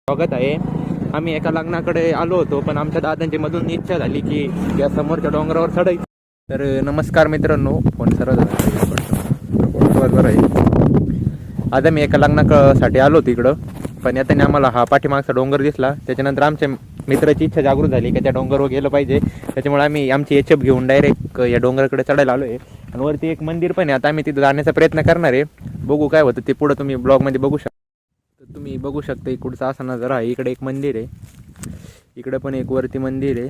स्वागत आहे. आम्ही एका लग्नाकडे आलो होतो, पण आमच्या दादांची मधून इच्छा झाली की त्या समोरच्या डोंगरावर चढायचं. तर नमस्कार मित्रांनो, फोन सरळ बरोबर आहे. आता मी एका लग्नासाठी आलो होतो इकडं, पण येताना आम्हाला हा पाठीमागचा डोंगर दिसला. त्याच्यानंतर आमच्या मित्राची इच्छा जागृत झाली की त्या डोंगरवर गेलं पाहिजे. त्याच्यामुळे आम्ही आमची एचएफ घेऊन डायरेक्ट या डोंगराकडे चढायला आलो आहे. आणि वरती एक मंदिर पण आहे. आता आम्ही तिथं जाण्याचा प्रयत्न करणार आहे. बघू काय होतं ते पुढं तुम्ही ब्लॉगमध्ये बघू शकता. तर तुम्ही बघू शकता इकडचा असा नजारा आहे. इकडे एक मंदिर आहे, इकडे पण एक वरती मंदिर आहे,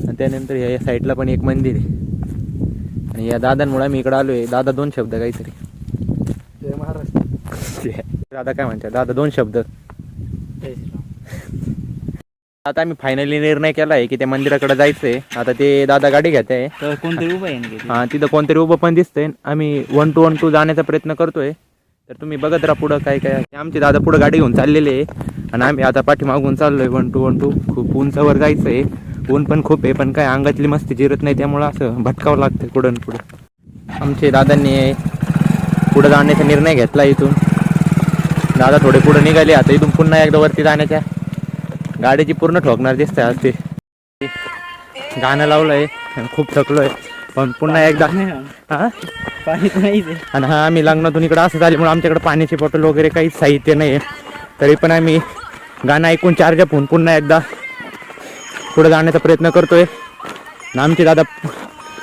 आणि त्यानंतर या साईडला पण एक मंदिर आहे. आणि या दादांमुळे आम्ही इकडे आलो आहे. दादा दोन शब्द काहीतरी. जय महाराष्ट्र. दादा काय म्हणतात? दादा दोन शब्द. आता आम्ही फायनली निर्णय केला आहे की त्या मंदिराकडे जायचं आहे. आता ते दादा गाडी घेत आहे. तर कोणतरी उभं आहे? हां, तिथं कोणतरी उभं पण दिसतंय. आम्ही 1 to 1 जाण्याचा प्रयत्न करतोय. तर तुम्ही बघत राहा पुढं काय काय. आमचे दादा पुढं गाडी घेऊन चाललेले आहे आणि आम्ही आता पाठीमागून चाललोय 1 to 1. खूप उंचावर जायचं आहे. ऊन पण खूप आहे, पण काय अंगातली मस्ती जिरत नाही, त्यामुळं असं भटकावं लागतं पुढं पुढं. आमचे दादांनी पुढं जाण्याचा निर्णय घेतला. इथून दादा थोडे पुढे निघाले. आता इथून पुन्हा एकदा वरती जाण्याच्या गाडीची पूर्ण ठोकणार दिसतंय. आज ते गाणं लावलंय, खूप थकलोय, पण पुन्हा एकदा हां पाणी नाही. आणि हा आम्ही लग्नातून इकडं असं झाल्यामुळे आमच्याकडे पाण्याची बॉटल वगैरे काही साहित्य नाही आहे. तरी पण आम्ही गाणं ऐकून चार्ज अप होऊन पुन्हा एकदा पुढे जाण्याचा प्रयत्न करतोय. आणि आमचे दादा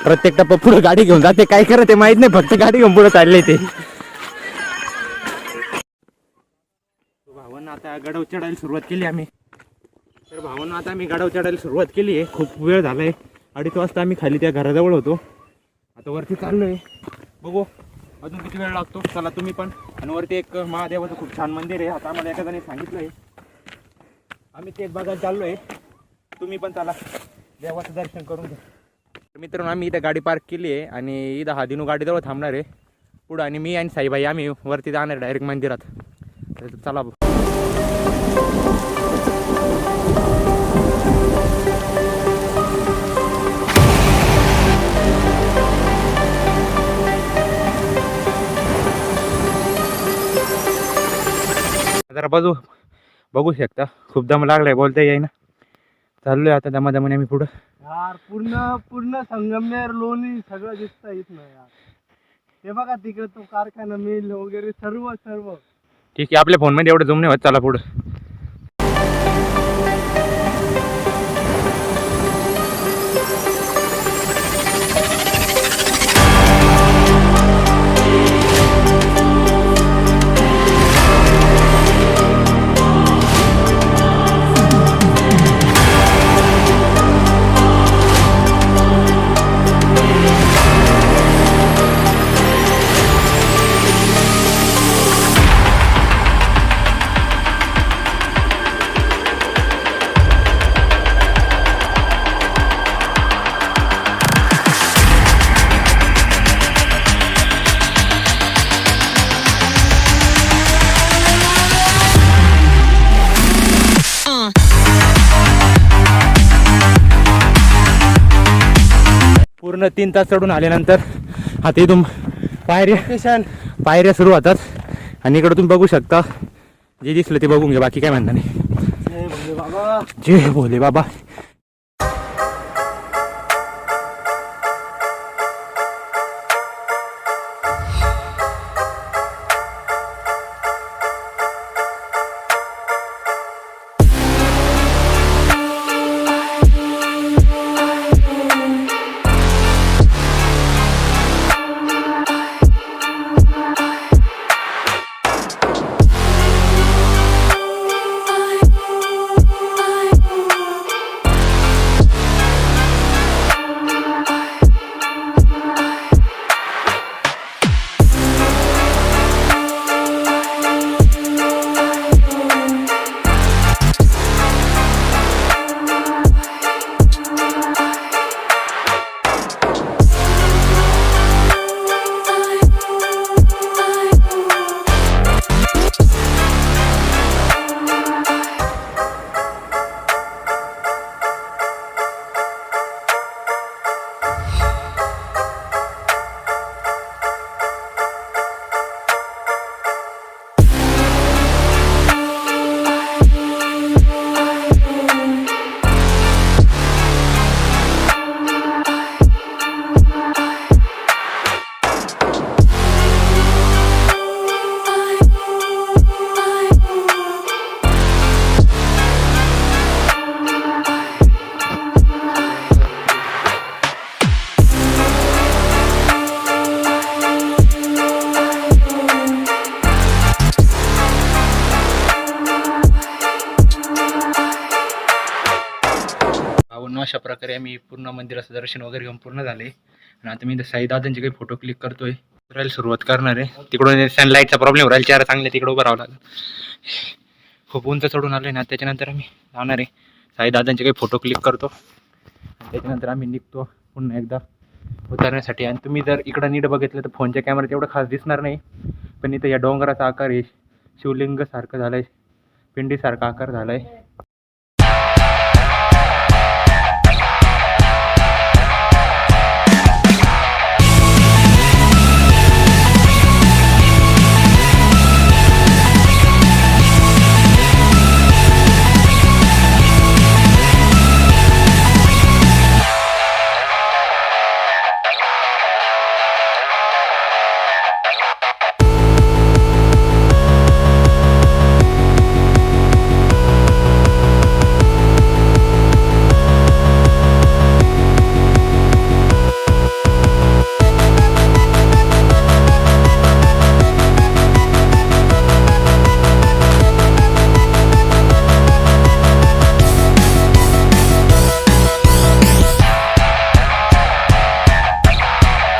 प्रत्येक टप्पा पुढे गाडी घेऊन जाते. काय करत ते माहीत नाही, फक्त गाडी घेऊन पुढे चालले ते. भावांना आता गडावर चढायला सुरुवात केली आम्ही. तर भावांना आता आम्ही गडावर चढायला सुरुवात केली आहे. खूप वेळ झाला आहे. 2:30 वाजता आम्ही खाली त्या घराजवळ होतो. आता वरती चाललोय. बघू अजून किती वेळ लागतो. चला तुम्ही पण. आणि वरती एक महादेवाचं खूप छान मंदिर आहे. आता आम्हाला एखाद्याने सांगितलंय, आम्ही तेच बघायला चाललोय. तुम्ही पण चला, देवाचं दर्शन करून घ्या. तर मित्रांनो, आम्ही इथं गाडी पार्क केली आहे आणि इथं हा दिनू गाडीजवळ थांबणार आहे पुढं. आणि मी आणि साईबाई आम्ही वरती जाणार डायरेक्ट मंदिरात. तर चला. जरा बघू शकता, खूप दम लागलाय, बोलता येईना. चाललोय आता दमादमाने आम्ही पुढं. यार पूर्ण संगमनेर लोणी सगळं दिसतं इथनं यार. हे बघा तिकडे तो कारखाना, मिल वगैरे सर्व. ठीक आहे, आपल्या फोनमध्ये एवढं जूम नाही होत. चला पुढं. पूर्ण 3 तास चढून आल्यानंतर आता इथून पायऱ्या सुरू होतात. आणि इकडं तुम्ही बघू शकता, जे दिसलं ते बघून घ्या, बाकी काय म्हणता नाही. जय भोले बाबा. जय भोले बाबा. अशा प्रकारे आम्ही पूर्ण मंदिराचं दर्शन वगैरे घेऊन पूर्ण झाले आणि आता मी साईदादांचे काही फोटो क्लिक करतोय. करायला सुरुवात करणार आहे. तिकडून सनलाईटचा प्रॉब्लेम राहील, चार चांगले तिकडे उभं राहावं लागेल. खूप उंच चढून आलोय ना, त्याच्यानंतर आम्ही जाणार आहे साईदादांचे काही फोटो क्लिक करतो आणि त्याच्यानंतर आम्ही निघतो पुन्हा एकदा उतरण्यासाठी. आणि तुम्ही जर इकडं नीट बघितलं तर फोनच्या कॅमेऱ्यात एवढं खास दिसणार नाही, पण इथं या डोंगराचा आकार आहे शिवलिंग सारखं झालंय, पिंडीसारखा आकार झालाय.